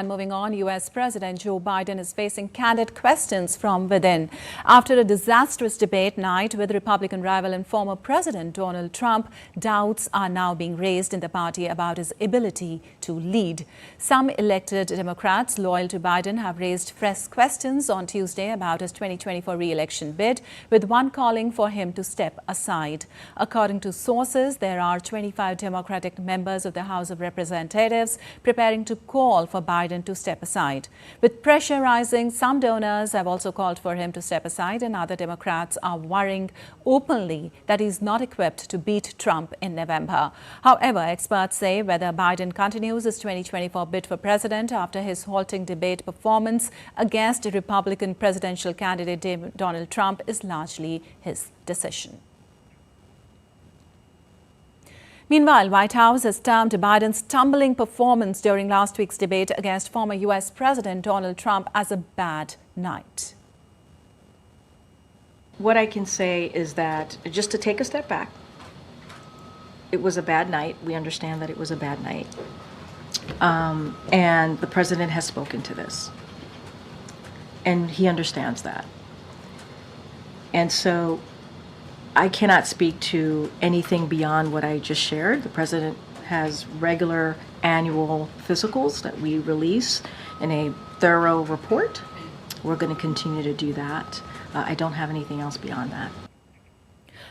And moving on, U.S. President Joe Biden is facing candid questions from within. After a disastrous debate night with Republican rival and former President Donald Trump, doubts are now being raised in the party about his ability to lead. Some elected Democrats loyal to Biden have raised fresh questions on Tuesday about his 2024 re-election bid, with one calling for him to step aside. According to sources, there are 25 Democratic members of the House of Representatives preparing to call for Biden to step aside. With pressure rising, some donors have also called for him to step aside, and other Democrats are worrying openly that he's not equipped to beat Trump in November. However, experts say whether Biden continues his 2024 bid for president after his halting debate performance against Republican presidential candidate Donald Trump is largely his decision. Meanwhile, White House has termed Biden's tumbling performance during last week's debate against former U.S. President Donald Trump as a bad night. What I can say is that, just to take a step back, it was a bad night. We understand that it was a bad night. And the president has spoken to this. And he understands that. And so I cannot speak to anything beyond what I just shared. The president has regular annual physicals that we release in a thorough report. We're going to continue to do that. I don't have anything else beyond that.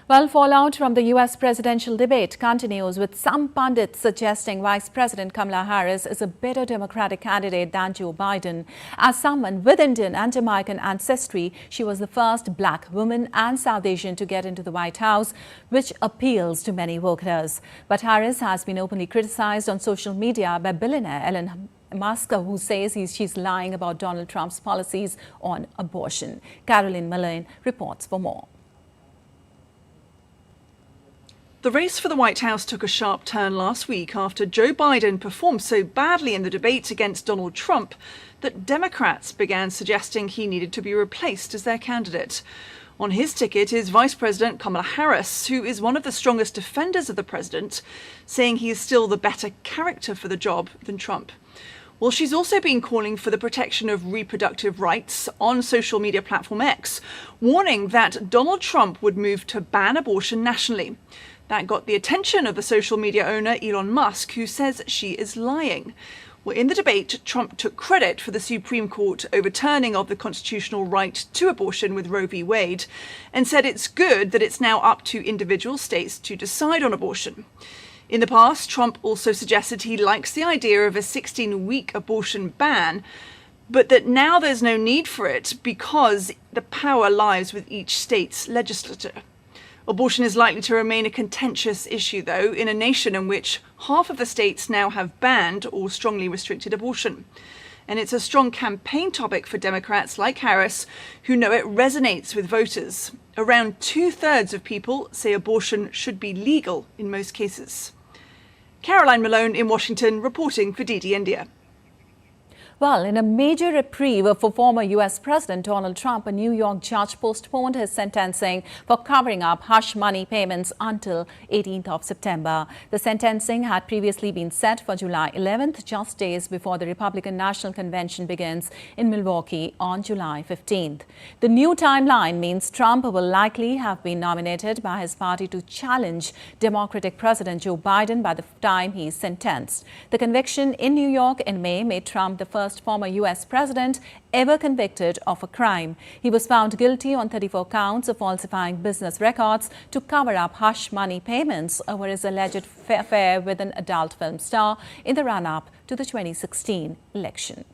Well, fallout from the U.S. presidential debate continues, with some pundits suggesting Vice President Kamala Harris is a better Democratic candidate than Joe Biden. As someone with Indian and Jamaican ancestry, she was the first Black woman and South Asian to get into the White House, which appeals to many voters. But Harris has been openly criticized on social media by billionaire Elon Musk, who says she's lying about Donald Trump's policies on abortion. Caroline Mullane reports for more. The race for the White House took a sharp turn last week after Joe Biden performed so badly in the debate against Donald Trump that Democrats began suggesting he needed to be replaced as their candidate. On his ticket is Vice President Kamala Harris, who is one of the strongest defenders of the president, saying he is still the better character for the job than Trump. Well, she's also been calling for the protection of reproductive rights on social media platform X, warning that Donald Trump would move to ban abortion nationally. That got the attention of the social media owner Elon Musk, who says she is lying. Well, in the debate, Trump took credit for the Supreme Court overturning of the constitutional right to abortion with Roe v. Wade, and said it's good that it's now up to individual states to decide on abortion. In the past, Trump also suggested he likes the idea of a 16-week abortion ban, but that now there's no need for it because the power lies with each state's legislature. Abortion is likely to remain a contentious issue, though, in a nation in which half of the states now have banned or strongly restricted abortion. And it's a strong campaign topic for Democrats like Harris, who know it resonates with voters. Around 2/3 of people say abortion should be legal in most cases. Caroline Malone in Washington, reporting for DD India. Well, in a major reprieve for former U.S. President Donald Trump, a New York judge postponed his sentencing for covering up hush money payments until 18th of September. The sentencing had previously been set for July 11th, just days before the Republican National Convention begins in Milwaukee on July 15th. The new timeline means Trump will likely have been nominated by his party to challenge Democratic President Joe Biden by the time he is sentenced. The conviction in New York in May made Trump the first former U.S. president ever convicted of a crime. He was found guilty on 34 counts of falsifying business records to cover up hush money payments over his alleged affair with an adult film star in the run-up to the 2016 election.